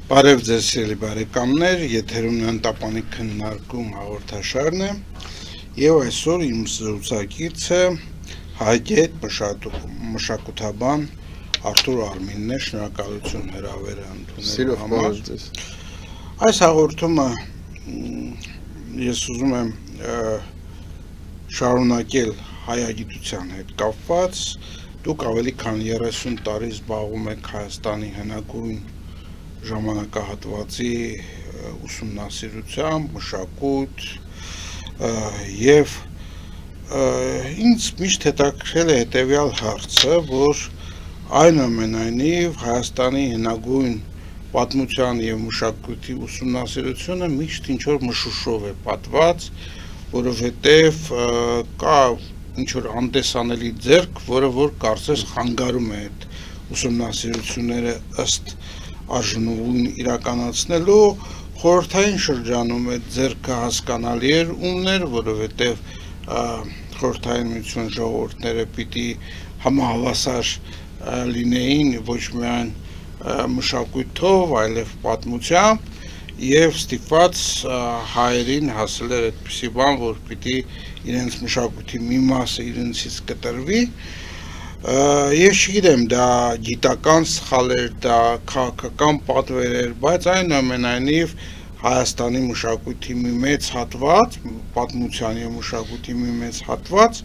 Բարև ձեզ սիրելի բարեկամներ, եթերում ընտապանիկ քննարկում հաղորդաշարն է եւ այսօր իմ զրուցակիցը հայգետ մշակութաբան Արթուր Արմինն է, շնորհակալություն հրավերը ընդունելու համար։ Այս հաղորդումը ես ուզում եմ շարունակել հայագիտության հետ կապված, դուք ավելի քան 30 տարի զբաղվում եք Հայաստանի հնագույն ժամանակահատվածի ուսումնասիրությամբ, մշակույթ եւ ինձ միշտ հետաքրքրել է հետեւյալ հարցը, որ այնուամենայնիվ Հայաստանի հնագույն պատմության եւ մշակույթի ուսումնասիրությունը միշտ ինչ որ մշուշով է պատված, որովհետեւ կա ինչ որ անտեսանելի ձեռք, որը որ կարծես խանգարում է այդ ուսումնասիրությունները ըստ արժանուղուն իրականացնելու խորհրդային շրջանում այդ ձեռքը հասկանալի էր ումներ, որովհետև խորհրդային միության ժողովուրդները պիտի համահավասար լինեին ոչ միայն մշակույթով, այլև պատմությամբ եւ ստիպված հայերին հասել էր այդպիսի բան, որ պիտի իրենց մշակույթի մի մասը իրենցից կտրվի Ես չգիտեմ, դա գիտական սխալ էր, դա քաղաքական պատվեր էր, բայց այնուամենայնիվ Հայաստանի մշակույթի մի մեծ հատված, պատմության եւ մշակույթի մի մեծ հատված,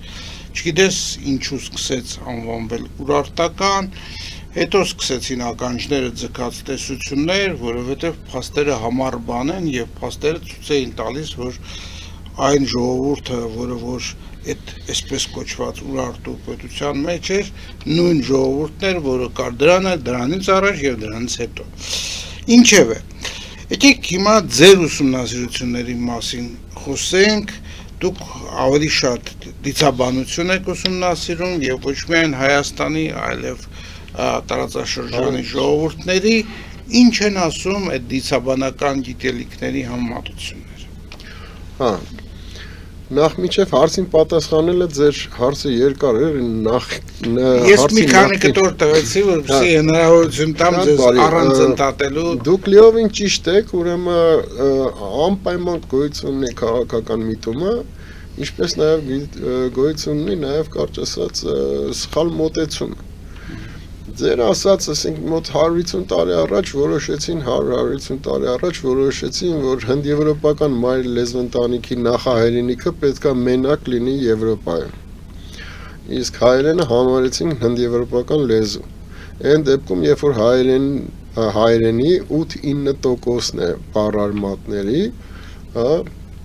չգիտես ինչու սկսեց անվանվել ուրարտական, հետո սկսեցին ականջները ձգած տեսություններ, որովհետեւ փաստերը համառ բան են եւ փաստերը ցույց էին տալիս, որ այն ժողովուրդը, որը որ այդ այսպես կոչված ուրարտու պետության մեջ էր, նույն ժողովուրդն էր, որը կար դրանից առաջ եւ դրանից հետո։ Ինչևէ, եկեք հիմա ձեր ուսումնասիրությունների մասին խոսենք, դուք ավելի շատ դիցաբանություն եք ուսումնասիրում եւ ոչ միայն Հայաստանի, այլև տարածաշրջանի ժողովուրդների, ինչ են ասում այդ դիցաբանական գիտելիքների համեմատությունները։ Նախ միջև հարցին պատասխանելը ձեր հարցը երկար էր, Ես մի քանի կտոր տվեցի, որպեսզի հնարավորություն տամ ձեզ առանց ընթատելու։ Դուք լիովին ճիշտ եք, ուրեմն անպայման գոյություն ունի քաղաքական միտումը, ինչպես նաև գոյություն ունի նաև կարճ ասած սխալ մոտեցում։ Ձեր ասած, ասենք մոտ 150 տարի առաջ որոշեցին, 100-150 տարի առաջ որոշեցին, որ հնդեվրոպական մայր լեզվընտանիքի նախահայրենիքը պետքա մենակ լինի Եվրոպայում։ Իսկ հայերենը համարեցին հնդեվրոպական լեզու։ Այն դեպքում, երբ որ հայերենի 8-9%-ն է բառարմատների,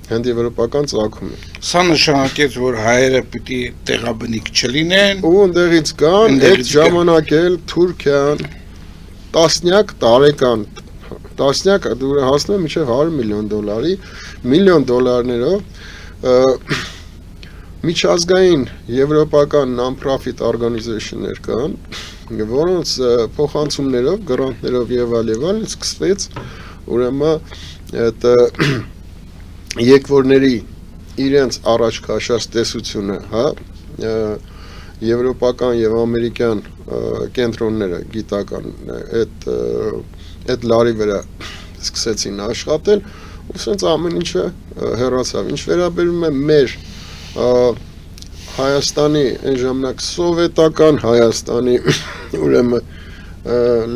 հնդեվրոպական ծագում է։ Սա նշանակեց, որ հայերը պիտի տեղաբնիկ չլինեն։ Ու ընդեղից կան, այդ ժամանակ էլ Թուրքիան տասնյակ տարեկան, տասնյակ հասնում է մինչև $100 միլիոն $1 միջազգային եվրոպական non-profit organization-ներ կան, որոնց փոխանցումներով, գրանտներով եւ այլ սկսվեց ուրեմն այդ եկվորների իրենց առաջ քաշած տեսությունը, եվրոպական եւ ամերիկյան կենտրոնները գիտական այդ լարի վրա սկսեցին աշխատել, ու սենց ամեն ինչը հեռացավ։ Ինչ վերաբերում է մեր Հայաստանի այն ժամանակ սովետական Հայաստանի ուրեմն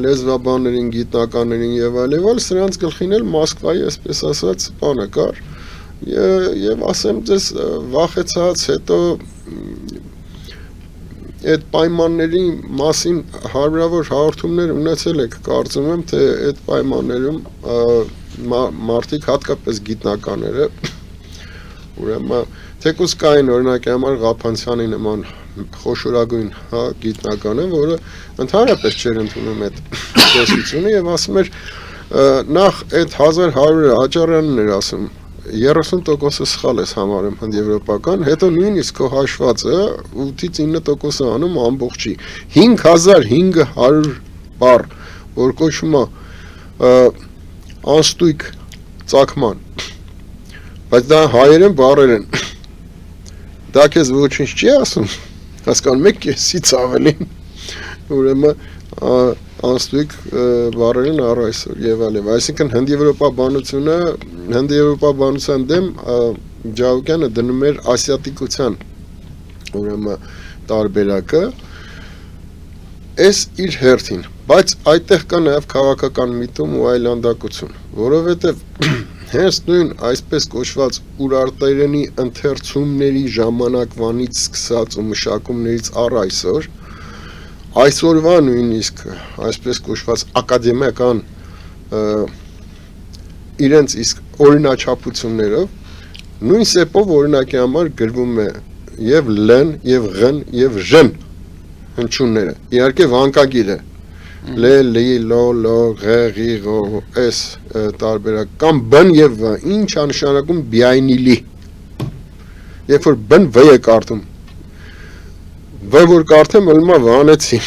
լեզվաբաններին, գիտնականներին եւ այլ, սրանց գլխին էլ Մոսկվայի, այսպես ասած, բանը կար։ Եվ ասեմ ձեզ վախեցած հետո այդ պայմանների մասին հարյուրավոր հաղորդումներ ունեցել եք, կարծում եմ, թե այդ պայմաններում մարդիկ հատկապես գիտնականները ուրեմն թեկուզ կային օրինակի համար Ղափանցյանի նման խոշորագույն գիտնականը, որը ընդհանրապես չէր ընդունում այդ տեսությունը եւ ասում էր նախ այդ 1100 Աճարյանն էր ասում 30% սխալ ես համարում հնդեվրոպական, հետո նույնիսկ քո հաշվածը 8-ից 9% անում ամբողջի 5500 բառ, որ կոչվում է անստույկ ծագման, բայց դա հայերեն բառեր են, դա քեզ ոչինչ չի ասում, հասկանում եք, կեսից ավելին, ուրեմն անստույգ բառերն առ այսօր եւ այլն։ Այսինքն հնդեվրոպաբանության դեմ Ջավուկյանը դնում էր ասիատիկության ուրեմն տարբերակը այս իր հերթին, բայց այդտեղ կա նաեւ քաղաքական միտում ու այլանդակություն, որովհետեւ հենց նույն այսպես կոչված ուրարտերենի ընթերցումների ժամանակվանից սկսած ու մշակումներից առ այսօրվա նույնիսկ այսպես կոչված ակադեմիական իրենց իսկ օրինաչափություններով նույն սեպով օրինակի համար գրվում է եւ լն եւ ղն եւ ժն հնչյունները իհարկե վանկագիր է լե լի լո լո ղ ղի ղո էս տարբերակ կամ բն եւ վ ինչ է նշանակում բիայնիլի երբ որ բն վ է կարդում վ որ կարդեմ ըլմա վանեցի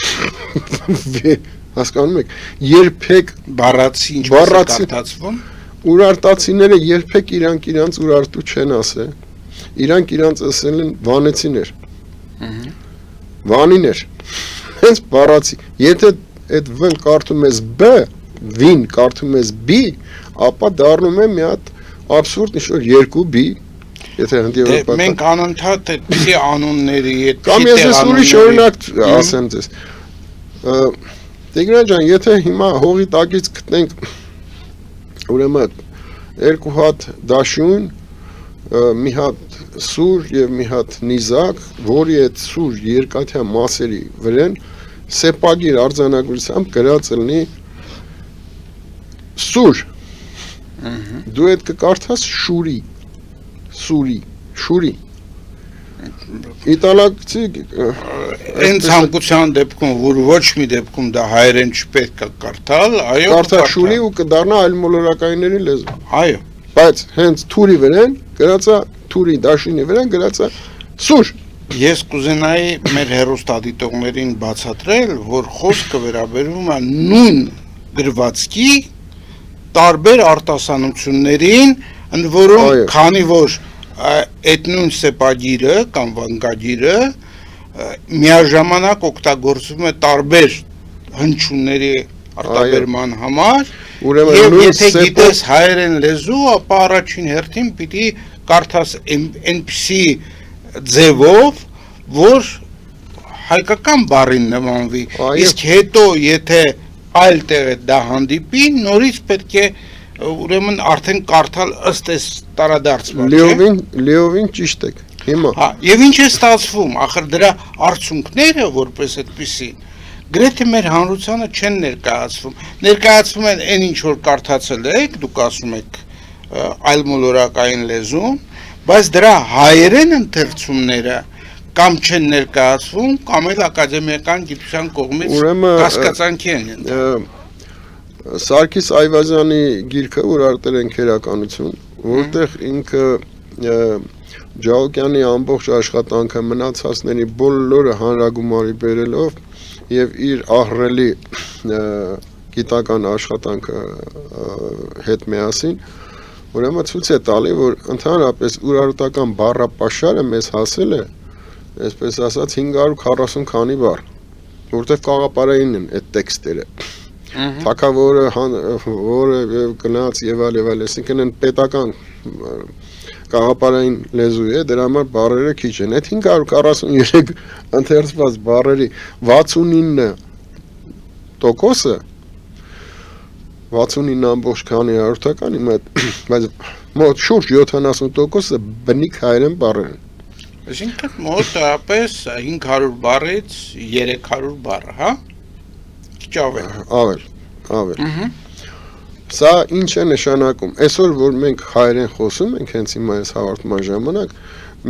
հասկանում եք երբեք բառացի ինչպես է կարդացվում Ուրարտացիները երբեք իրանք ուրարտու չեն ասել։ Իրանք իրանց ասել են վանեցիներ։ Վանիներ։ Հենց բառացի։ Եթե այդ վ-ն կարդում ես բ, վին կարդում ես b, ապա դառնում է մի հատ абսուրդ ինչ-որ երկու b, եթե հնդեվրոպական։ Մենք անընդհատ այդպիսի անունների հետ կամ ես ուրիշ օրինակ ասեմ ձեզ։ Տիգրան ջան, եթե հիմա հողի տակից գտնենք ուրեմն երկու հատ դաշույն, մի հատ սուր եւ մի հատ նիզակ, որի այդ սուր երկաթյա մասերի վրան սեպագիր արձանագրությամբ գրած լինի սուր։ Դու այդ կկարդաս շուրի, սուրի, շուրի։ Իտալացի այն ցանկության դեպքում, որ ոչ մի դեպքում դա հայերեն չպետք է կարդալ, այո, կարդա շուրի ու կդառնա այլ մոլորակայինների լեզու։ Այո, բայց հենց թուրի վրան գրածա թուրի դաշինի վրան գրածա սուր։ Ես կուզենայի մեր հերոստատիտողներին բացատրել, որ խոսքը վերաբերում է նույն գրվածքի տարբեր արտասանություններին, ընդ որում քանի որ այդ նույն սեպագիրը կամ վանկագիրը միաժամանակ օգտագործվում է տարբեր հնչյունների արտաբերման համար եւ եթե գիտես հայերեն լեզու, ապա առաջին հերթին պիտի կարդաս այնպիսի ձևով, որ հայկական բառին նմանվի, իսկ հետո եթե այլ տեղ դա հանդիպի, նորից պետք է ուրեմն արդեն կարդալ ըստ էս տարադարձման, Լիովին ճիշտ եք, հիմա։ Եվ ինչ է ստացվում, ախր դրա արդյունքները, որպես այդպիսի, գրեթե մեր հանրությանը չեն ներկայացվում են այն ինչ որ կարդացել եք, դուք ասում եք այլ մոլորակային լեզուն, բայց դրա հայերեն ընթերցումները կամ չեն ներկայացվում, կամ էլ ակադեմիական գիտության կողմից կասկածանքի են ենթարկվում։ Սարգիս Այվազյանի գիրքը ուրարտերեն քերականություն, որտեղ ինքը Ջավուկյանի ամբողջ աշխատանքը մնացածների բոլորը հանրագումարի բերելով եւ իր ահռելի գիտական աշխատանքը հետ միասին ուրեմն ցույց է տալի, որ ընդհանրապես ուրարտական բառապաշարը մեզ հասել է, այսպես ասած 540 քանի բառ, որտեղ կաղապարային են այդ տեքստերը։ Թագավորը որը գնաց եւ այլ, այսինքն են պետական կաղապարային լեզու է, դրա համար բառերը քիչ են։ Այդ 543 ընթերցված բառերի 69%-ը 69.9%-անի բայց մոտ շուրջ 70%-ը բնիկ հայերեն բառեր են։ Այսինքն մոտավորապես 500 բառից 300 բառ, հա? Քիչ Ավել։ Սա ինչ է նշանակում։ Այսօր որ մենք հայերեն խոսում ենք հենց հիմա այս հաղորդման ժամանակ,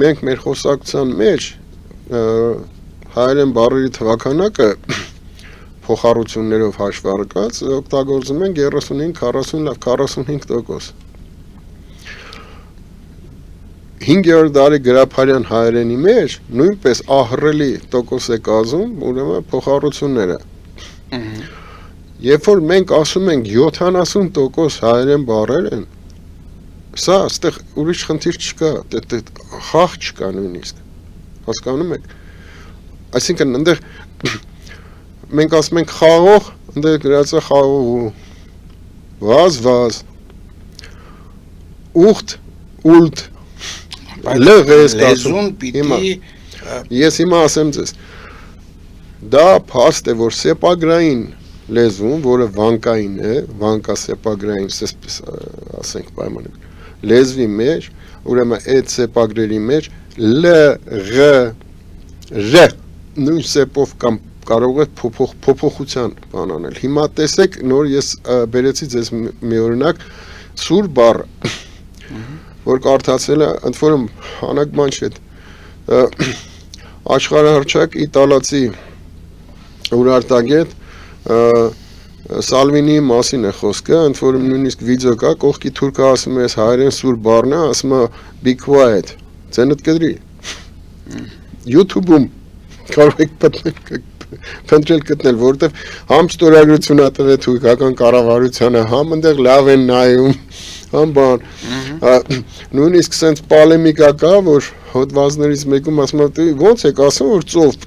մենք մեր խոսակցության մեջ հայերեն բառերի թվականակը փոխառություններով հաշվարկած օգտագործում ենք 35-45%։ 5-րդ դարի գրաբարյան հայերենի մեջ նույնպես ահռելի տոկոս է կազմում ուրեմն փոխառությունները։ Երբ որ մենք ասում ենք 70% հայերեն բառեր են, սա այստեղ ուրիշ խնդիր չկա, խաղ չկա նույնիսկ։ Հասկանում եք։ Այսինքն այնտեղ մենք ասում ենք խաղող, Ընդ գրած է խաղու վազ ուխտ ուլտ լեգես լեզուն պիտի ես հիմա ասեմ ձեզ դա փաստ է որ սեպագրային լեզուն որը վանկային է վանկա սեպագրային ասենք պայմաններ լեզվի մեջ ուրեմն այդ սեպագրերի մեջ լ ղ ռ նույն սեպով կամ կարող է փոփոխության բան անել հիմա տեսեք նոր ես բերեցի ձեզ մի օրինակ սուր բառը որ կարդացել է ընդ որում հանակ բան չէ աշխարհահռչակ իտալացի ուրարտագետ Սալվինի մասին է խոսքը ընդ որում նույնիսկ վիդեո կա կողքի թուրքը ասում է հայերեն սուր բառն է ասում է be quiet ցենդ կդրի YouTube-ում կարող եք փնտրել գտնել որովհետև համ ստորագրություն ա տվել թուրքական կառավարությանը համ այնտեղ լավ են նայում համ բան նույնիսկ sense պոլեմիկա կա որ հոդվածներից մեկում ասում է ոնց եք ասում որ ծով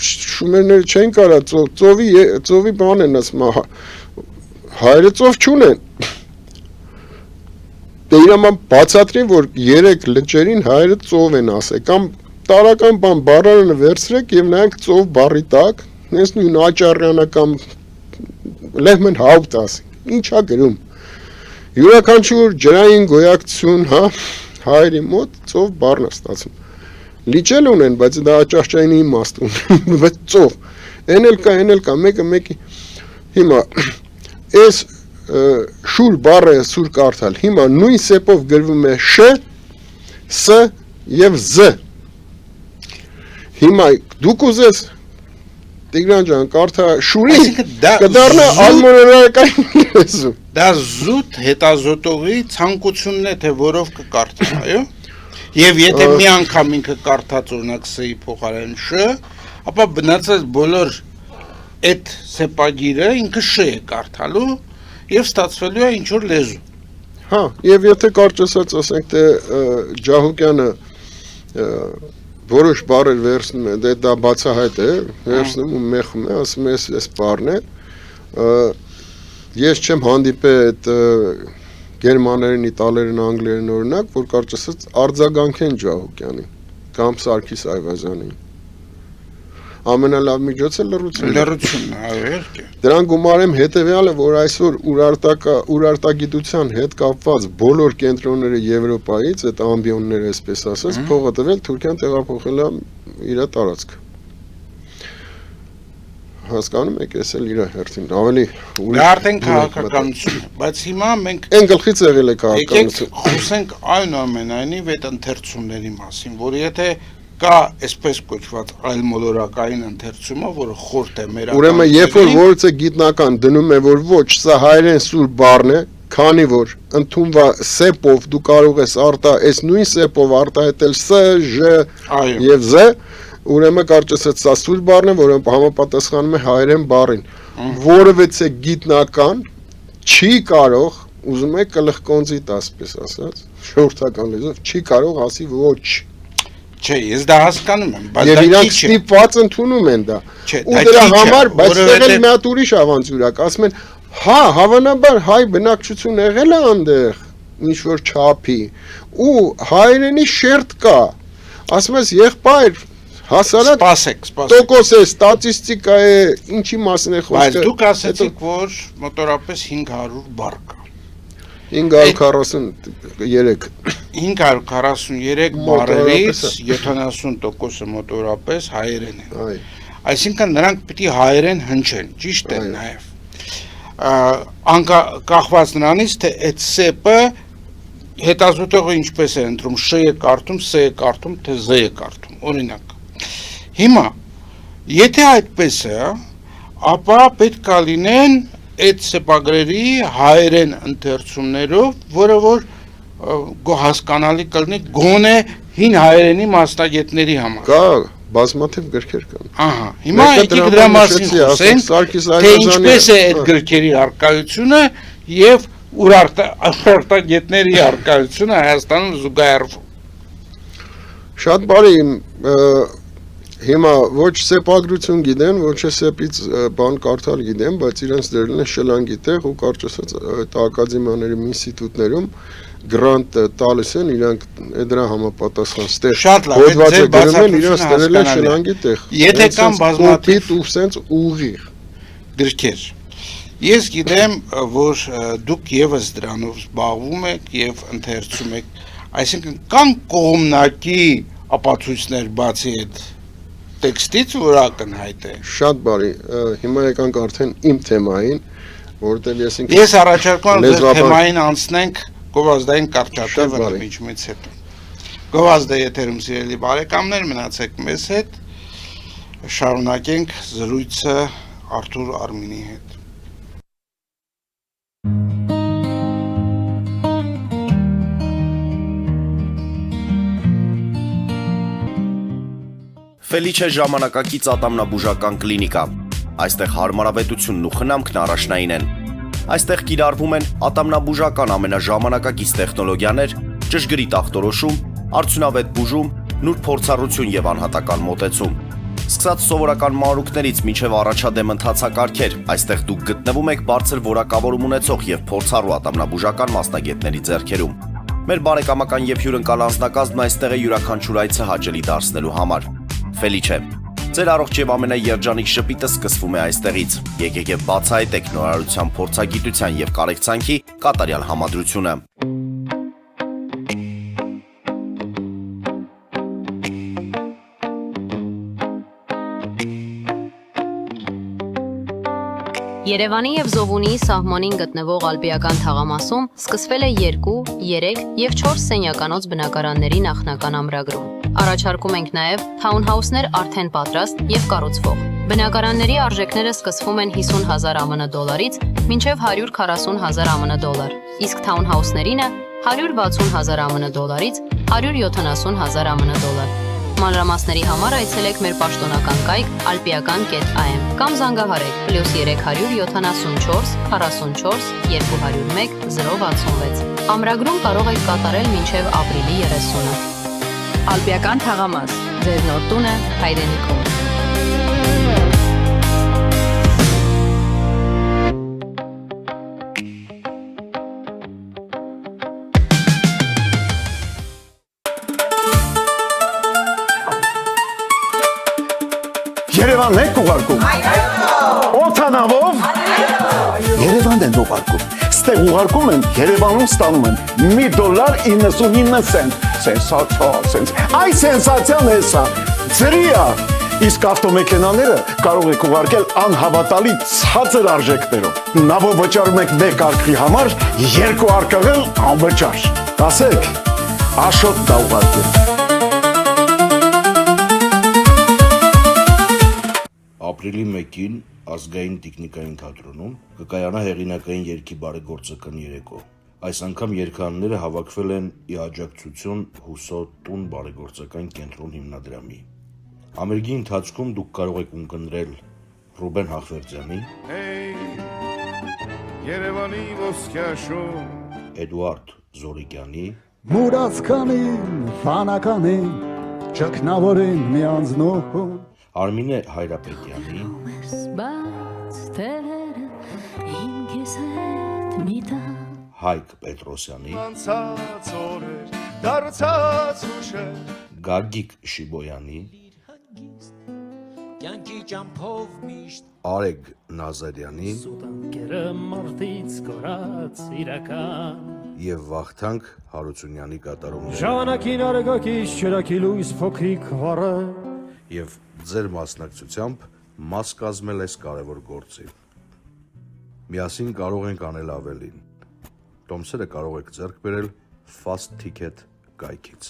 շումերները չեն կարա ծովի բան են ասում հայերը ծով չունեն դե իրաման բացատրին որ 3 լճերին հայերը ծով են ասել կամ տարական բան բառարանը վերցրեք եւ նայեք ծով բառի տակ նենց նույն աճարյանական լեհմեն հաուտ ասի ինչա գրում յուրաքանչյուր ջրային գոյակցություն հա հայերի մոտ ծով բառն է ստացում լիճել ունեն բայց դա աճարճային իմաստ ունեն բայց ծով էն էլ կա մեկը մեկի հիմա այս շուր բառը սուր կարդալ հիմա նույն սեպով գրվում է շ ս եւ զ հիմա դուք ուզես Տիգրան ջան կարդա շուրի կդառնա ալմոնորական լեզու դա զուտ հետազոտողի ցանկությունն է թե որով կկարդա այո եւ եթե մի անգամ ինքը կարդաց օրինակ ս-ի փոխարեն շ ապա բնածած բոլոր այդ սեպագիրը ինքը շ է կարդալու եւ ստացվելու է ինչ որ լեզու հա եւ եթե կարճ ասենք թե Ջահուկյանը որոշ բառեր վերցնում է, դա բացահայտ է, վերցնում ու մեխում է, ասում է այս բառն է, ես չեմ հանդիպել այդ գերմաներեն, իտալերեն, անգլերեն օրինակ, որ կարճ ասած արձագանքեն Ջահուկյանին, կամ Սարգիս Այվազյանին, ամենալավ միջոցը լռությունն է, այո դրան գումարեմ հետևյալը, որ այսօր ուրարտագիտության հետ կապված բոլոր կենտրոնները Եվրոպայից, այդ ամբիոնները այսպես ասած, փողը տվել Թուրքիան տեղափոխել է իր տարածքը։ Հասկանում եք, ես էլ իր հերթին ավելի Դա արդեն քաղաքականություն է, բայց հիմա մենք այն գլխից եղել է քաղաքականություն։ Խոսենք այնուամենայնիվ այդ ընթերցումների մասին, որ եթե կա այսպես կոչված այլմոլորակային ընթերցումը, որը խորտ է մեր ուրեմն երբ որ որից է գիտնական դնում է որ ոչ սա հայերեն սուր բառն է քանի որ ընդունվա սեպով դու կարող ես այս նույն սեպով արտահայտել ս ժ եւ զ ուրեմն կարճ ասած սա սուր բառն է որը համապատասխանում է հայերեն բառին որովհետեւ գիտնական չի կարող ուզում է կլխկոնձիտ ասպես ասած շորթական լեզվով չի կարող ասի ոչ Չէ, ես դա հասկանում եմ, բայց դա իրանք ստիպված ընդունում են դա։ Ու դրա համար, բայց եղել մի հատ ուրիշ ավանտյուր ակ, ասում են, հա, հավանաբար հայ բնակչություն եղել է այնտեղ, ինչ որ չափի, ու հայերենի շերտ կա։ Ասում ես, եղբայր, հասարակ տոկոս է, ստատիստիկա է, ինչի մասին է խոսքը։ Բայց դուք ասեցիք, որ մոտորապես 500 բառ կա։ 543 543 բառերից 70%-ը մոտորապես հայերեն են։ Այսինքն նրանք պիտի հայերեն հնչեն, ճիշտ է նաև։ Կախված նրանից, թե այդ սեպը հետազոտողը ինչպես է ընտրում, շ է կարդում, ս է կարդում, թե զ է կարդում, օրինակ։ Հիմա, եթե այդպես է, ապա պետք է լինեն այդ սեպագրերի հայերեն ընթերցումներով, որը որ հասկանալի կլինի գոնե հին հայերենի մասնագետների համար։ Կա, բազմաթիվ գրքեր կան։ Ահա, հիմա եկեք դրա մասին խոսենք, թե ինչպես է այդ գրքերի առկայությունը եւ ուրարտագետների առկայությունը Հայաստանում զուգահեռվում։ Շատ բարի Հիմա ոչ սեպագրություն գիտեն, ոչ է սեպից բան կարդալ գիտեն, բայց իրենց դերն է շլանգի տեղ ու կարճ ասած այդ ակադեմիաների ինստիտուտներում գրանտ տալիս են իրանք դրա համապատասխան ստեղ Շատ լավ, հոդվածը ձեր գրում են իրենց բացատրությունը դերել են հասկանալի է։ շլանգի տեղ։ Եթե կան բազմաթիվ ու սենց ուղիղ գրքեր։ Ես գիտեմ, որ դուք եւս դրանով զբաղվում եք եւ ընթերցում եք, այսինքն կան կողմնակի ապացույցներ բացի այդ տեքստից, որ ակնհայտ է։ շատ բարի, հիմա եկանք արդեն իմ թեմային, որտեղ Ես առաջարկում եմ ձեր լեզվաբան- թեմային անցնենք գովազդային կարճատև Շատ բարի։ ընդմիջումից հետո։ Գովազդը եթերում սիրելի բարեկամներ, մնացեք մեզ հետ, շարունակենք զրույցը Արթուր Արմինի հետ։ Ֆելիչե ժամանակակից ատամնաբուժական կլինիկա։ Այստեղ հարմարավետությունն ու խնամքն առաջնային են։ Այստեղ կիրառվում են ատամնաբուժական ամենաժամանակակից տեխնոլոգիաներ, ճշգրիտ ախտորոշում, արդյունավետ բուժում, նուրբ փորձառություն եւ անհատական մոտեցում։ Սկսած սովորական մանրուքներից մինչև առաջադեմ ընթացակարգեր, այստեղ դուք գտնվում եք բարձր որակավորում ունեցող եւ փորձառու ատամնաբուժական մասնագետների ձեռքերում։ Մեր բարեկամական եւ հյուրընկալ անձնակազմն այստեղ է յուրաքանչյուր այցը հաճելի դարձնելու համար։ Ֆելիչե, ձեր առողջ եւ ամենաերջանիկ շպիտը սկսվում է այստեղից։ Եկեք եւ բացահայտեք նորարարության փորձագիտության եւ կարեկցանքի կատարյալ համադրությունը։ Երևանի եւ Զովունիի սահմանին գտնվող Ալպիական թաղամասում սկսվել է 2, 3 եւ 4 սենյականոց բնակարանների նախնական ամրագրում։ Առաջարկում ենք նաեւ թաունհաուսներ արդեն պատրաստ եւ կառուցվող։ Բնակարանների արժեքները սկսվում են 50,000 ԱՄՆ դոլարից մինչև 140,000 ԱՄՆ դոլար, իսկ թաունհաուսներինը 160,000 ԱՄՆ դոլարից 170,000 ԱՄՆ դոլար։ Մանրամասների համար այցելեք մեր պաշտոնական կայք alpiakan.am կամ զանգահարեք +374 44 201 066։ Ամրագրում կարող եք կատարել մինչև ապրիլի 30-ը։ Ալպիական թաղամաս, ձեր նոր տունը հայրենիքում։ Երևանն եք ուղարկում։ Օթանավով։ Երևանն են ուղարկում։ Ստեղ ուղարկում են, Երևանում ստանում են $1.99 Սենսացիա, Այ սենսացիան է սա։ Ծրիա։ Իսկ ավտոմեքենաները կարող եք ուղարկել անհավատալի ցածր արժեքներով։ Նավով վճարում եք 1 արկղի համար, 2 արկղել անվճար։ Ասեք, Աշոտ դա ուղարկել։ Ապրիլի 1-ին ազգային տեխնիկային թատրոնում կկայանա հեղինակային երգի բարեգործական երեկո։ Այս անգամ երգանները հավաքվել են ի աջակցություն Հուսո տուն բարեգործական կենտրոն հիմնադրամի։ Ամերիկի ընթացքում դուք կարող եք ունկնդրել Ռուբեն Հախվերդյանի, Երևանի ոսկյաշուն, Էդուարդ Զորիկյանի, Մուրացկանին, ֆանականին, ճգնավորին մի անձնոհուն Արմինե Հայրապետյանի, Հայկ Պետրոսյանի, անցած օրեր, դարձած ուշեր, Գագիկ Շիբոյանի, Յանքի ճամփով միշտ Արեգ Նազարյանի Սուտանկերը մարդից կորած իրական եւ Վախթանգ Հարությունյանի կատարումները Ժամանակին արեգակից չրակի լույս փոքրիկ վառը եւ ձեր մասնակցությամբ մաս կազմել այս կարևոր գործի։ Միասին կարող ենք անել ավելին։ Տոմսերը կարող եք ձեռք բերել Fast Ticket կայքից։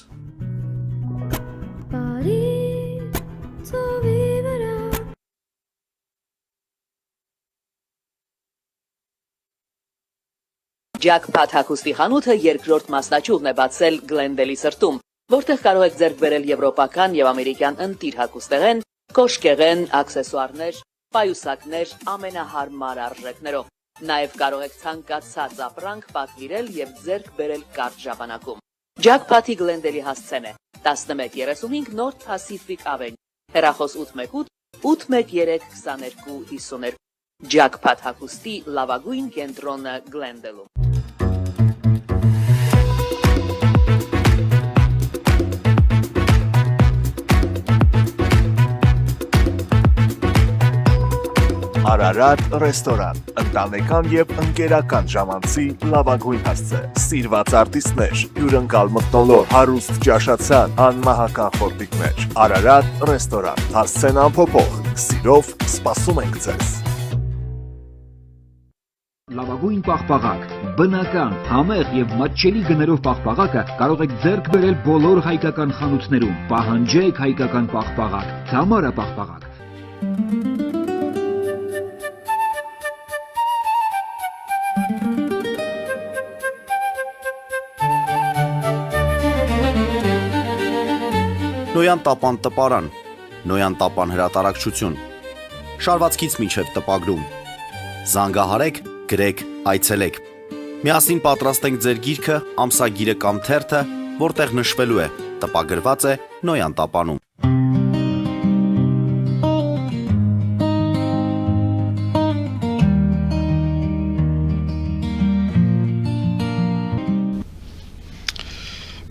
Jackpot հագուստի խանութը երկրորդ մասնաճյուղն է բացել Գլենդելի սրտում, որտեղ կարող եք ձեռք բերել եվրոպական եւ ամերիկյան ընտիր հագուստեղեն, կոշկեղեն, աքսեսուարներ, պայուսակներ ամենահարմար արժեքներով։ Նաեւ կարող եք ցանկացած ապրանք պատվիրել եւ ձեռք բերել կարճ ժամանակում։ Jackpot-ի Գլենդելի հասցեն է 1135 North Pacific Avenue, Հեռախոս 818 813 2252 Ջակփաթ հագուստի լավագույն կենտրոնը Գլենդելում։ Արարատ ռեստորան, ընտանեկան եւ ընկերական ժամանցի լավագույն հասցե, սիրված արտիստներ, հյուրընկալ մթնոլորտ, հարուստ ճաշացան, անմահական խորտիկներ, Արարատ ռեստորան, հասցեն անփոփոխ, սիրով սպասում ենք ձեզ։ Լավագույն պաղպաղակ, բնական, համեղ եւ մատչելի գներով պաղպաղակը կարող եք ձեռք բերել բոլոր հայկական խանութներում։ Պահանջեք հայկական պաղպաղակ, Թամարա պաղպաղակ։ Նոյան տապան տպարան, Նոյան տապան հրատարակչություն, շարվածքից մինչև տպագրում, զանգահարեք, գրեք, այցելեք, միասին պատրաստենք ձեր գիրքը, ամսագիրը կամ թերթը, որտեղ նշվելու է, տպագրված է Նոյան տապանում։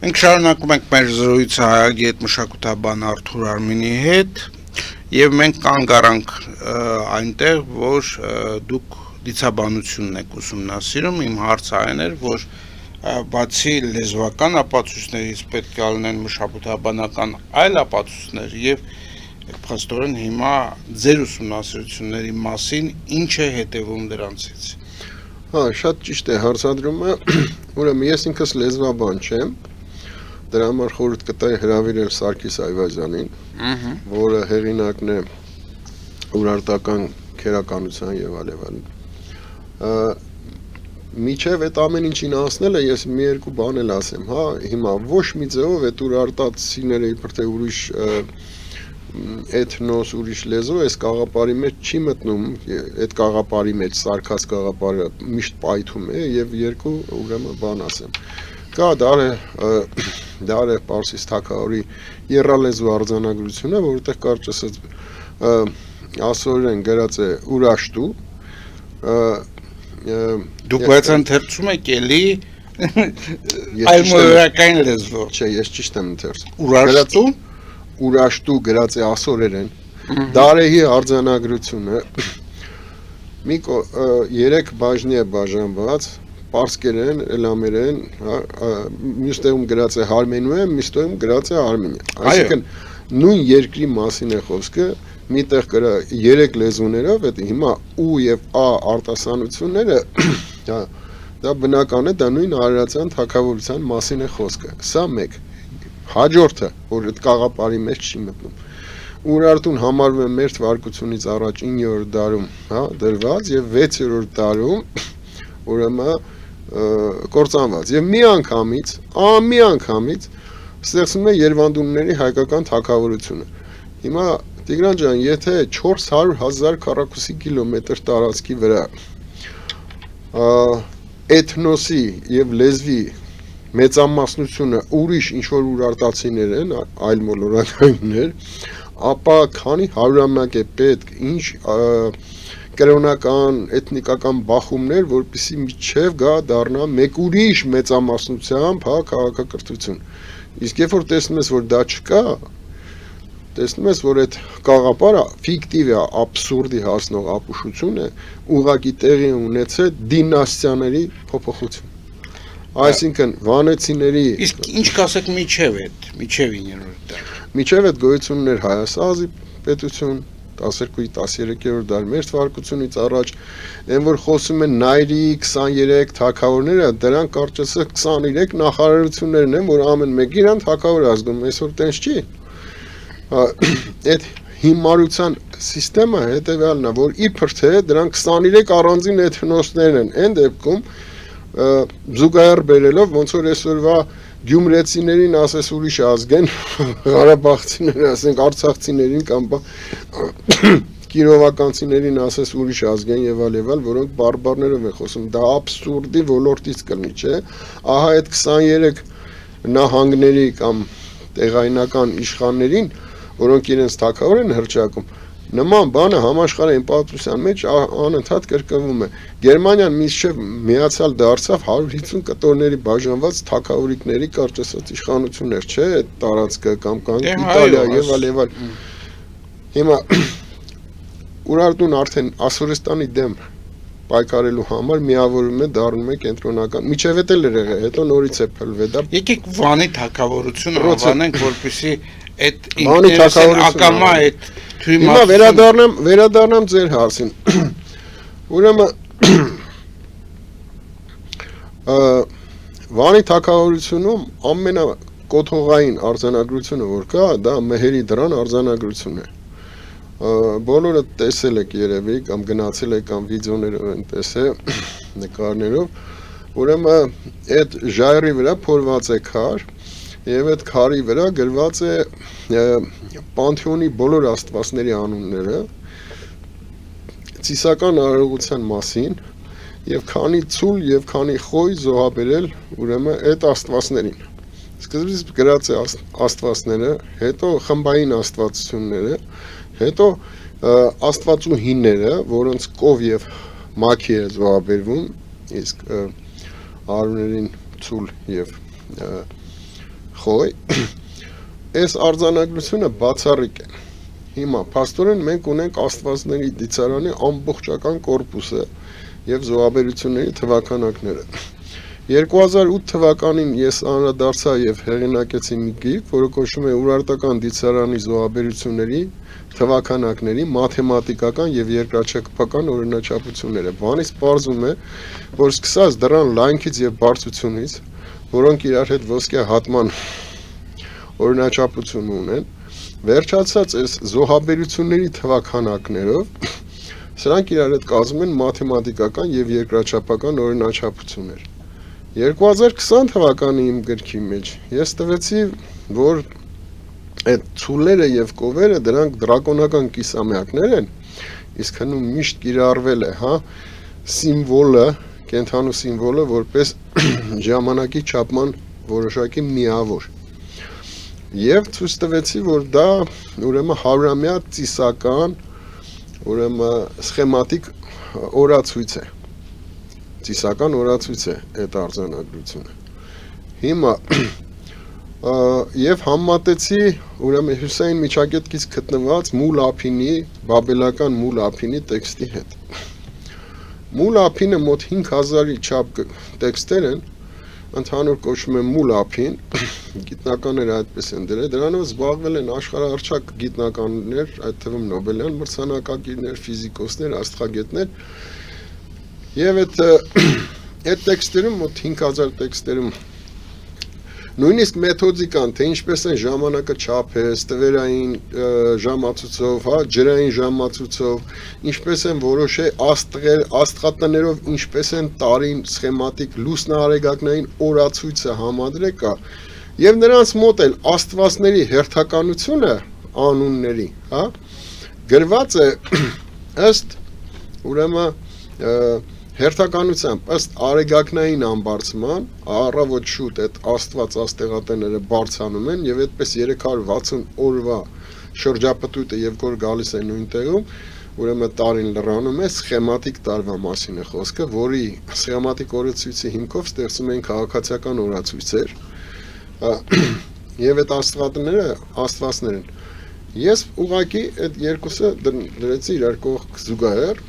Մենք շարունակում ենք մեր զրույցը հայագետ մշակութաբան Արթուր Արմինի հետ եւ մենք կանգ առանք այնտեղ, որ դուք դիցաբանությունն եք ուսումնասիրում, իմ հարցը այն էր, որ բացի լեզվական ապացույցներից պետք է լինեն մշակութաբանական այլ ապացույցներ եւ փաստորեն հիմա ձեր ուսումնասիրությունների մասին ինչ է հետևում դրանցից։ Հա, շատ ճիշտ է հարցադրումը, ուրեմն ես ինքս լեզվաբան չեմ, դրա համար խորհուրդ կտայի հրավիրել Սարգիս Այվազյանին, որը հեղինակն է ուրարտական քերականության եւ այլն։ Միջև այդ ամեն ինչին անցնելը ես մի երկու բան էլ ասեմ, հա, հիմա ոչ մի ձևով այդ ուրարտացիները իբր թե ուրիշ էթնոս, ուրիշ լեզու այս կաղապարի մեջ չի մտնում, այդ կաղապարի մեջ սարքած կաղապարը միշտ պայթում է եւ երկու ուրեմն բան ասեմ։ Կա դարե Պարսից թագավորի եռալեզու արձանագրությունը, որտեղ կարճ ասած ասորեն գրած է ուրաշտու Դուք բայց ընթերցում եք էլի այլ մոդերական լեզվով։ Չէ, ես ճիշտ եմ ընթերցում։ Ուրաշտու Ուրաշտու գրած է ասորերեն դարեհի արձանագրությունը մի 3 բաժնի է բաժանված պարսկերեն, էլամերեն, մյուս տեղում գրած է հարմենուեն, մյուս տեղում գրած է արմենյան։ Այսինքն նույն երկրի մասին է խոսքը, միտեղ կրա 3 լեզուներով, այդ հիմա ու եւ ա արտասանությունները, դա բնական է, դա նույն արարածյան թագավորության մասին է խոսքը։ Սա մեկ հաջորդը, որ այդ կաղապարի մեջ չի մտնում։ Ուրարտուն համարվում է մեր թվարկությունից առաջ 9-րդ դարում, հա, դրված եւ 6-րդ դարում ուրեմն կործանված եւ մի անգամից ստեղծվում է Երևանդունների հայկական թագավորությունը։ Հիմա Տիգրան ջան, եթե 400,000 քառակուսի կիլոմետր տարածքի վրա էթնոսի եւ լեզվի մեծամասնությունը ուրիշ ինչ որ ուրարտացիներ են, այլ մոլորակայիններ, ապա քանի հարյուրամյակ է պետք ինչ կրոնական, էթնիկական բախումներ, որպեսզի միջև գա դառնա մեկ ուրիշ մեծամասնությամբ, հա, քաղաքակրթություն։ Իսկ երբ որ տեսնում ես, որ դա չկա, տեսնում ես, որ այդ կաղապարը ֆիկտիվ է, աբսուրդի հասնող ապուշություն է, ուղղակի տեղի ունեցել դինաստիաների փոփոխություն։ Այսինքն վանեցիների Իսկ ինչ կասեք միջև 9-րդ դարը։ Միջև այդ գոյություն ուներ Հայաստանի պետություն 12-13-րդ դար մեր թվարկությունից առաջ, այն որ խոսում են Նայրի 23 թագավորները, դրանք կարճ ասած 23 նախարարություններն են, որ ամեն մեկը իրան թագավոր ազգում, այսօր տենց չի։ Այդ հիմարության սիստեմը հետևյալն է, որ իբր թե դրանք 23 առանձին էթնոսներ են, այն դեպքում զուգահեռ բերելով ոնց որ այսօրվա գյումրեցիներին ասես ուրիշ ազգ են, ղարաբաղցիները ասենք արցախցիներին կամ կիրովականցիներին ասես ուրիշ ազգ են եւ այլ, որոնք բարբարներով են խոսում, դա աբսուրդի ոլորտից կլինի, չէ՞։ Ահա այդ 23 նահանգների կամ տեղայնական իշխաններին որոնք իրենց թագավոր են հռչակում, նման բանը համաշխարհային պատմության մեջ անընդհատ կրկնվում է։ Գերմանիան մինչև միացյալ դարձավ 150 կտորների բաժանված թագավորիկների կարճ ասած իշխանություններ, չէ՞, այդ տարածքը կամ Իտալիա եւ այլ։ Հիմա Ուրարտուն արդեն Ասորստանի դեմ պայքարելու համար միավորում է դառնում է կենտրոնական։ Միջև էլ էր եղել, հետո նորից է փլվել դա։ Եկեք Վանի թագավորությունը անվանենք, որպեսզի այդ ինքներս ակամա այդ Հիմա վերադառնամ ձեր հարցին։ Ուրեմն Վանի թագավորությունում ամենակոթողային արձանագրությունը որ կա, դա Մեհերի դրան արձանագրությունն է։ Բոլորը տեսել եք երևի կամ գնացել եք կամ վիդեոներով են տեսել նկարներով, ուրեմն այդ ժայռի վրա փորված է քար եւ այդ քարի վրա գրված է Պանթեոնի բոլոր աստվածների անունները, ծիսական արարողության մասին եւ քանի ցուլ եւ քանի խոյ զոհաբերել ուրեմն այդ աստվածներին։ Սկզբից գրած է աստվածները, հետո խմբային աստվածությունները, հետո աստվածուհիները, որոնց կով եւ մաքի է զոհաբերվում, իսկ արուներին ցուլ եւ խոյ, այս արձանագրությունը բացառիկ է։ Հիմա փաստորեն մենք ունենք աստվածների դիցարանի ամբողջական կորպուսը եւ զոհաբերությունների թվականակները։ 2008 թվականին ես անդրադարձա եւ հեղինակեցի մի գիրք, որը կոչվում է Ուրարտական դիցարանի զոհաբերությունների թվականակների մաթեմատիկական եւ երկրաչափական օրինաչափությունները։ Բանից պարզում է, որ սկսած դրան լայնքից եւ բարձրությունից, որոնք իրար հետ ոսկե հատման օրինաչափություն ունեն, վերջացած այս զոհաբերությունների թվականակներով, սրանք իրար հետ կազմում են մաթեմատիկական եւ երկրաչափական օրինաչափություններ։ 2020 թվականի իմ գրքի մեջ ես տվեցի, որ այդ ցուլները եւ կովերը դրանք դրակոնական կիսամյակներ են, իսկ հնում միշտ կիրառվել է, հա, սիմվոլը, կենթանու սիմվոլը որպես ժամանակի չափման որոշակի միավոր։ Եվ ցույց տվեցի, որ դա ուրեմն հարյուրամյա ծիսական, ուրեմն սխեմատիկ օրացույց է։ Ծիսական օրացույց է այդ արձանագրությունը։ Հիմա եւ համատեցի ուրեմն Հյուսային միջակետքից գտնված Մուլ Ափինի, բաբելական Մուլ Ափինի տեքստի հետ։ Մուլ Ափինը մոտ 5000-ի չափ տեքստեր են, ընդհանուր կոչվում է Մուլ Ափին, գիտնականները այդպես են դրել, դրանով զբաղվել են աշխարհահռչակ գիտնականներ, այդ թվում Նոբելյան մրցանակակիրներ, ֆիզիկոսներ, աստղագետներ, եւ այդ տեքստերում մոտ 5000 տեքստերում նույնիսկ մեթոդիկան, թե ինչպես են ժամանակը չափես, տվերային ժամացույցով, հա, ջրային ժամացույցով, ինչպես են որոշել աստղատներով, ինչպես են տարին սխեմատիկ լուսնարեգակնային օրացույցը համադրել կա, եւ նրանց մոտ էլ աստվածների հերթականությունը անունների, հա, գրված է ըստ ուրեմն հերթականությամբ ըստ արեգակնային ամբարձման առավոտ շուտ այդ աստված աստեղատները բարձանում են եւ այդպես 360 օրվա շրջապտույտը եւ որ գալիս է նույն տեղում, ուրեմն տարին լրանում է սխեմատիկ տարվա մասին է խոսքը, որի սխեմատիկ օրացույցի հիմքով ստեղծում են քաղաքացիական օրացույցեր եւ այդ աստղատները աստվածներ են։ Ես ուղղակի այդ երկուսը դրեցի իրար կողք զուգահեռ։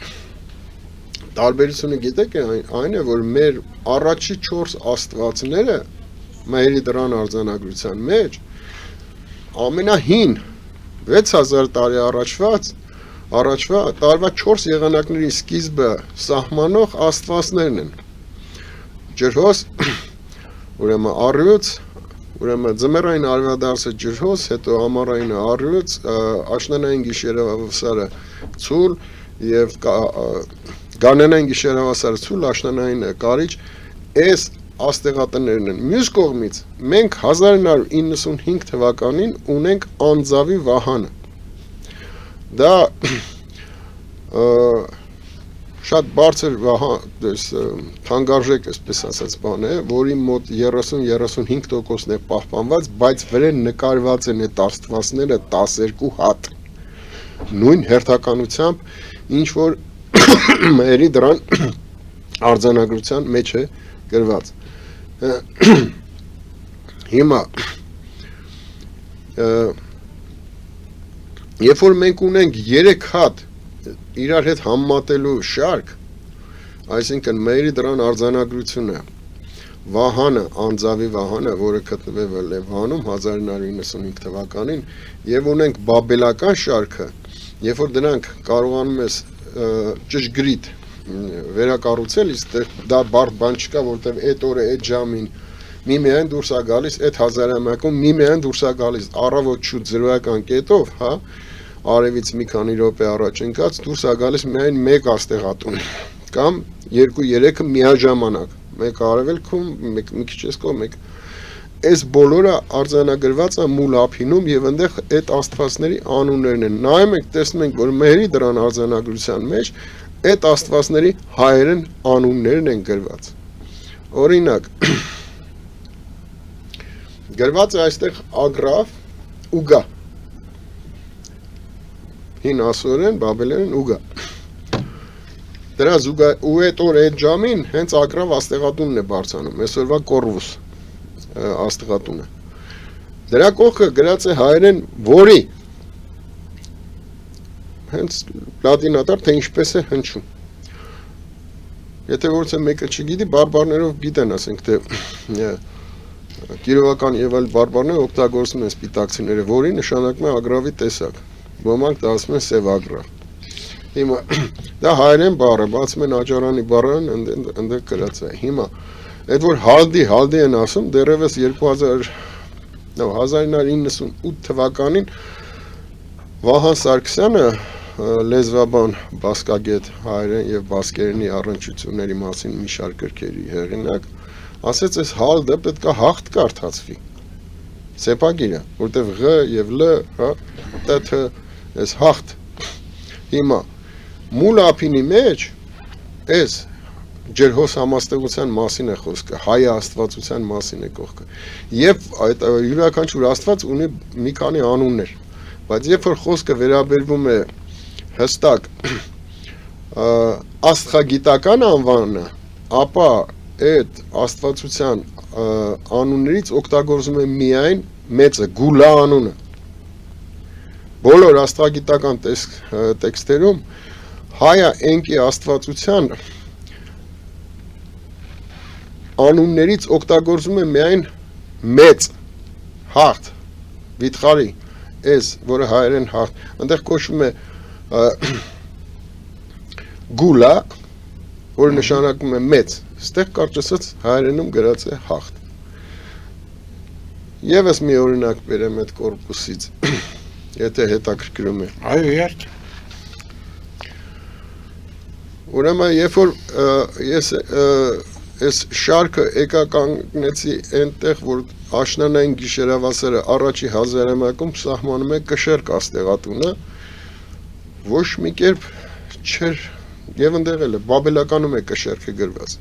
Տարբերությունը գիտեք այն է, որ մեր առաջի 4 աստվածները Մեհերի դրան արձանագրության մեջ ամենահին 6000 տարի առաջվա տարվա 4 եղանակների սկիզբը սահմանող աստվածներն են։ Ջրհոս, ուրեմն առյուծ, ուրեմն ձմեռային արևադարձը ջրհոս, հետո ամառային առյուծ, աշնանային գիշերավասարը ցուլ եւ Գանենային գիշերավասարը ցուլ, աշնանային կարիճ, այս աստեղատներն են։ Մյուս կողմից մենք 1995 թվականին ունենք Անձավի Վահանը։ Դա շատ բարձր թանկարժեք, այսպես ասած, բան է, որի մոտ 30-35%-ն է պահպանված, բայց վրան նկարված են այդ աստվածները 12 հատ։ Նույն հերթականությամբ, ինչ որ մերի դրան արձանագրության մեջ է գրված։ Հիմա երբ որ մենք ունենք 3 հատ իրար հետ համատելու շարք, այսինքն մերի դրան արձանագրությունը Վահանը, Անձավի Վահանը, որը գտնվել է Լևանում 1995 թվականին, եւ ունենք բաբելական շարքը, երբ որ դրանք կարողանում ես ճշգրիտ վերակառուցել, իսկ դա բարդ բան չկա, որտեղ այդ օրը այդ ժամին միմիայն դուրս է գալիս, այդ հազարամյակում միմիայն դուրս է գալիս առավոտ շուտ 0-ական կետով, հա, արևից մի քանի րոպե առաջ ընկած դուրս է գալիս միայն մեկ աստեղատուն կամ 2-3-ը միաժամանակ, մեկ արևելքում, մեկ մի քիչ էս կողմ, մեկ այս բոլորը արձանագրված է մուլ ափինում եւ այնտեղ այդ աստվածների անուններն են։ Նայում եք, տեսնում ենք, որ մերի դրան արձանագրության մեջ այդ աստվածների հայերեն անուններն են գրված։ Օրինակ, գրված է այստեղ ագրավ ուգա։ Հին ասորեն, բաբելերեն ուգա։ Դրա զուգա ու այդ օր այդ ժամին հենց ագրավ աստեղատունն է բարձանում, այսօրվա կորվուս աստեղատունը։ Դրա կողքը գրած է հայերեն որի հենց լատինատար թե ինչպես է հնչում։ Եթե որից է մեկը չգիտի, բարբարներով գիտեն, ասենք, թե կիրովական եւ այլ բարբարներ օգտագործում են սպիտակցիները, որի նշանակում է ագրավի տեսակ։ Ոմանք դա ասում են սև ագրավ։ Հիմա դա հայերեն բառը, բացում են աճարանի բառն ընդդեմ գրած է։ Հիմա այդ որ հալդի են ասում, դեռևս 1998 թվականին Վահան Սարգսյանը լեզվաբան, բասկագետ հայերեն եւ բասկերենի առնչությունների մասին մի շարք գրքերի հեղինակ, ասեց այս հալդը պետք է հաղթ կարդացվի։ Սեպագիրը, որտեղ Ղ եւ Լ, հա, ՏԹ, այս հաղթ։ Հիմա մուլ ափինի մեջ այս ջերհոս համաստեղության մասին է խոսքը, հայ աստվածության մասին է կողքը։ Եվ այդ յուրաքանչյուր աստված ունի մի քանի անուններ, բայց երբ որ խոսքը վերաբերվում է հստակ աստղագիտական անվանը, ապա այդ աստվածության անուններից օգտագործում է միայն մեծը, գուլա անունը։ Բոլոր աստղագիտական տեքստերում հայա ենկի աստվածության անուններից օգտագործում է միայն մեծ, հաղթ, վիթխարի, այս, որը հայերեն հաղթ, այնտեղ կոչվում է գուլա, որը նշանակում է մեծ, ստեղ կարճ հայերենում գրած է հաղթ։ Եվս մի օրինակ բերեմ այդ կորպուսից, եթե հետաքրքրում է։ Այո, իհարկե։ Ուրեմն, երբ որ ես այս շարքը եկա կանգնեցի այնտեղ, որ աշնանային գիշերավասերը առաջի հազարամյակում սահմանում է կշերկ աստեղատունը, ոչ մի կերպ չէր, եւ ընդեղ էլ է, բաբելականում է կշերքը գրված։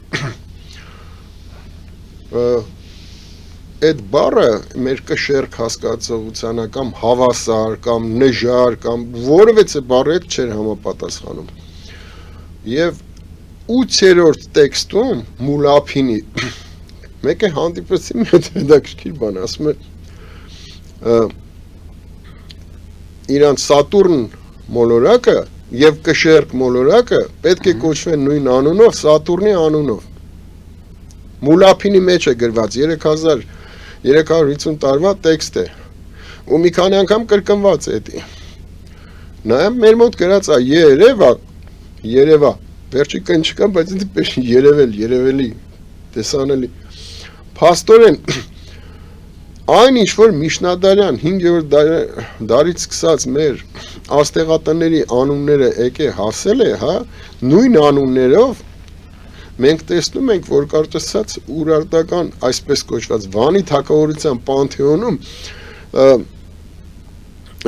Այդ բառը մեր կշերք հասկացողությանը կամ հավասար, կամ նժար, կամ որևէ բառ հետ չէր համապատասխանում։ Եվ 8-րդ տեքստում մուլափինի մեկ է հանդիպեցի մի հետաքրքիր բան, ասում է իրանց Սատուրն մոլորակը եւ կշերկ մոլորակը պետք է կոչվեն նույն անունով, Սատուրնի անունով։ Մուլափինի մեջ է գրված 3350 տարվա տեքստ է։ Ու մի քանի անգամ կրկնված է դա։ Նայեմ մեր մոտ գրած է Երևա, վերջի կն չկա, բայց դիպես երևելի, տեսանելի։ Փաստորեն այն ինչ որ Միշնադարյան 5-րդ դարից սկսած մեր աստեղատների անունները եկե հասել է, հա, նույն անուններով մենք տեսնում ենք, որ կարծրացած ուրարտական, այսպես կոչված Վանի թագավորության պանթեոնում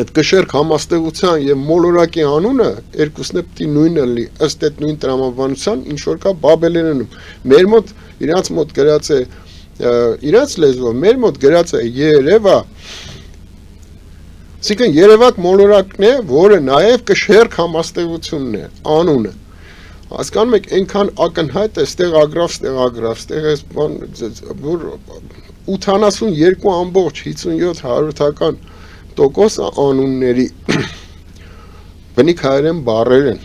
այդ կշերք համաստեղության եւ մոլորակի անունը երկուսն է պիտի նույնը լինի ըստ այդ նույն տրամաբանության ինչ որ կա բաբելերենում մեր մոտ իրանց մոտ գրած է իրանց լեզվով մեր մոտ գրած է երևա Այսինքն երևակ մոլորակն է, որը նաև կշերք համաստեղությունն է, անունը։ Հասկանում եք, այնքան ակնհայտ է, ստեղ ագրավ, ստեղ էս բան, որ 82.57% անունների բնիկ հայերեն բառեր են։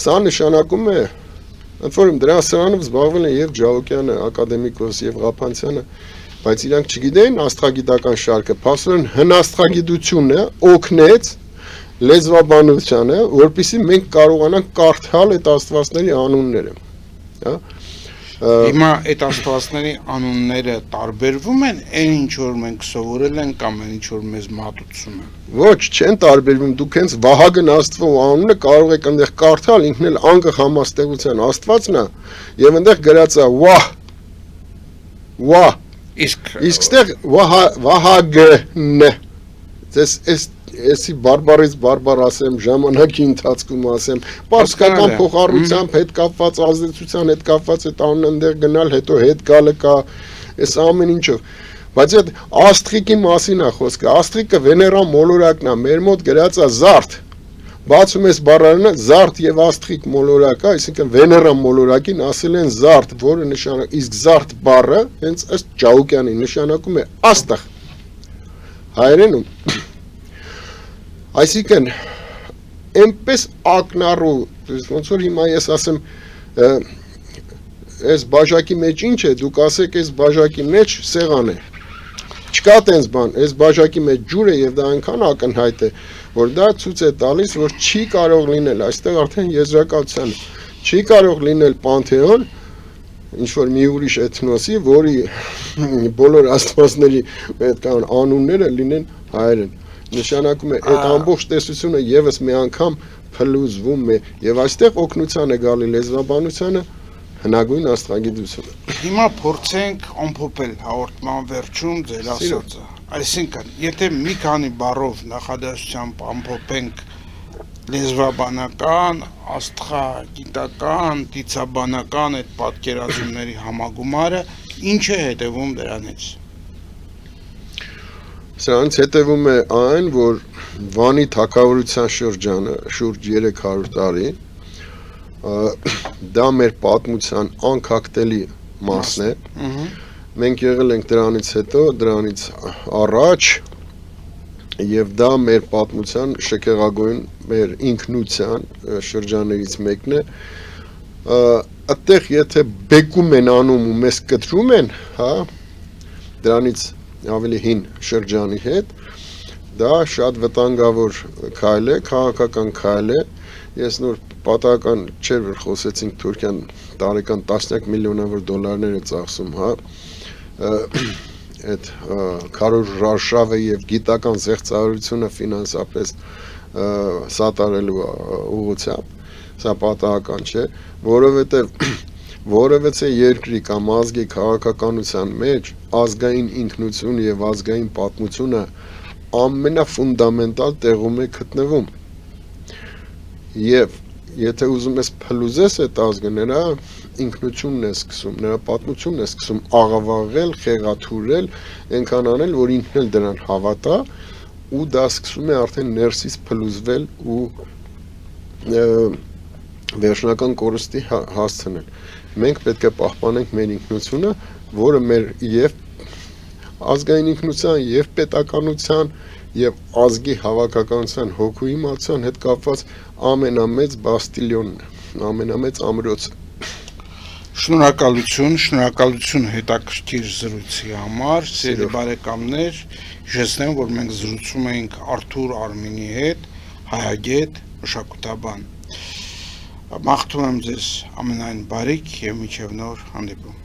Սա նշանակում է, ընդ որում դրա սրանով զբաղվել են եւ Ջավոկյանը, ակադեմիկոս եւ Ղափանցյանը, բայց իրանք չգիտեին աստղագիտական շարքը, փաստորեն հնաստղագիտությունը օգնեց լեզվաբանությանը, որպեսզի մենք կարողանանք կարդալ այդ աստվածների անունները, հա։ Հիմա այդ աստվածների անունները տարբերվում են այն ինչ որ մենք սովորել ենք կամ այն ինչ որ մեզ մատուցում են։ Ոչ, չեն տարբերվում, դուք հենց Վահագն Աստծո անունը կարող եք այնտեղ կարդալ, ինքն էլ անկախ համաստեղության աստվածն է, եւ այնտեղ գրած է վահ Իսկ ստեղ Վահագն Էսի բարբար ասեմ, ժամանակի ընթացքում ասեմ, պարսկական փոխառությամբ հետ կապված ազդեցության հետ կապված այդ անունը ընդեղ գնալ, հետո հետ գալը կա, այս ամեն ինչով։ Բայց այդ աստղիկի մասին է խոսքը, աստղիկը Վեներան մոլորակն է, մեր մոտ գրած է զարդ։ Բացում ես բառարանը զարդ եւ աստղիկ մոլորակը, այսինքն Վեներան մոլորակին ասել են զարդ, որը նշանակում իսկ զարդ բառը հենց ըստ Ջավոկյանի նշանակում է աստղ։ Հայերենում Այսինքն այնպես ակնառու, ոնց որ հիմա ես ասեմ, այս բաժակի մեջ ինչ է, դուք ասեք այս բաժակի մեջ սեղան է։ Չկա տենց բան, այս բաժակի մեջ ջուր է եւ դա այնքան ակնհայտ է, որ դա ցույց է տալիս, որ չի կարող լինել, այստեղ արդեն եզրակացության չի կարող լինել Պանթեոն, ինչ որ մի ուրիշ էթնոսի, որի բոլոր աստվածների պետքան անունները լինեն հայերեն։ Նշանակում է այդ ամբողջ տեսությունը եւս մի անգամ փլուզվում է եւ այստեղ օգնության է գալի լեզվաբանությանը հնագույն աստղագիտությունը։ Հիմա փորձենք ամփոփել հաղորդման վերջում ձեր ասածը։ Այսինքն, եթե մի քանի բառով նախադասությամբ ամփոփենք լեզվաբանական, աստղագիտական, դիցաբանական այդ պատկերացումների համագումարը ինչ է հետևում դրանից։ Սրանց հետևում է այն, որ Վանի թագավորության շրջանը շուրջ 300 տարի դա մեր պատմության անկախտելի մասն է։ Մենք եղել ենք դրանից հետո, դրանից առաջ եւ դա մեր պատմության շքեղագույն մեր ինքնության շրջաններից մեկն է։ Այդտեղ եթե բեկում են անում ու մեզ կտրում են, հա, դրանից ավելի հին շրջանի հետ, դա շատ վտանգավոր քայլ է, քաղաքական քայլ է։ Ես նոր պատահական չէր, որ խոսեցինք Թուրքիան տարեկան տասնյակ միլիոնավոր դոլարներ է ծախսում, հա, այդ քարոզ ռարշավը եւ գիտական զեղծարությունը ֆինանսապես սատարելու ուղղությամբ, սա պատահական չէ, որովհետեւ երկրի կամ ազգի քաղաքականության մեջ ազգային ինքնություն եւ ազգային պատմությունը ամենաֆունդամենտալ տեղում է գտնվում։ Եվ եթե ուզում ես փլուզես այդ ազգը, նրա ինքնությունն է սկսում, նրա պատմությունն է սկսում աղավաղել, խեղաթուրել, այնքան անել, որ ինքն էլ դրան հավատա ու դա սկսում է արդեն ներսից փլուզվել ու վերջնական կորստի հասցնել։ Մենք պետք է պահպանենք մեր ինքնությունը, որը մեր եւ ազգային ինքնության եւ պետականության եւ ազգի հավաքականության հոգու իմացության հետ կապված ամենամեծ բաստիլյոնն է, ամենամեծ ամրոցը։ Շնորհակալություն հետաքրքիր զրույցի համար, սիրելի բարեկամներ, հիշեցնեմ, որ մենք զրուցում էինք Արթուր Արմինի հետ, հայագետ, մշակութաբան։ Մաղթում եմ ձեզ ամենայն բարիք եւ մինչեւ նոր հանդիպում։